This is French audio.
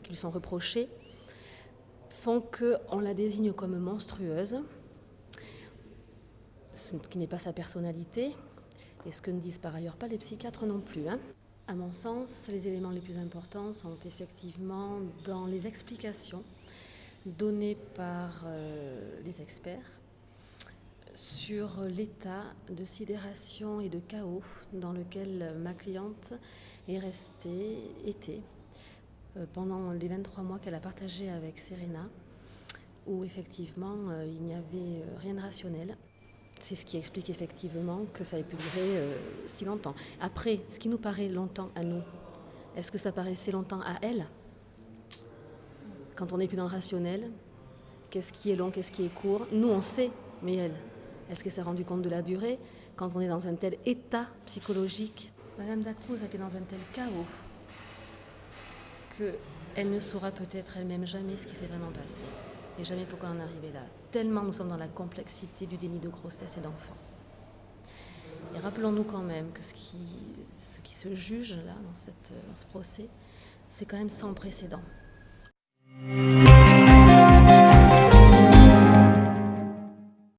qui lui sont reprochées font qu'on la désigne comme monstrueuse, ce qui n'est pas sa personnalité, et ce que ne disent par ailleurs pas les psychiatres non plus. À mon sens, les éléments les plus importants sont effectivement dans les explications données par les experts sur l'état de sidération et de chaos dans lequel ma cliente était pendant les 23 mois qu'elle a partagé avec Serena, où effectivement il n'y avait rien de rationnel. C'est ce qui explique effectivement que ça ait pu durer si longtemps. Après, ce qui nous paraît longtemps à nous, est-ce que ça paraissait longtemps à elle? Quand on n'est plus dans le rationnel, qu'est-ce qui est long, qu'est-ce qui est court? Nous, on sait, mais elle, est-ce qu'elle s'est rendue compte de la durée quand on est dans un tel état psychologique? Madame Dacruz était dans un tel chaos qu'elle ne saura peut-être elle-même jamais ce qui s'est vraiment passé. Et jamais pourquoi on en est arrivé là. Tellement nous sommes dans la complexité du déni de grossesse et d'enfant. Et rappelons-nous quand même que ce qui se juge là dans ce procès, c'est quand même sans précédent.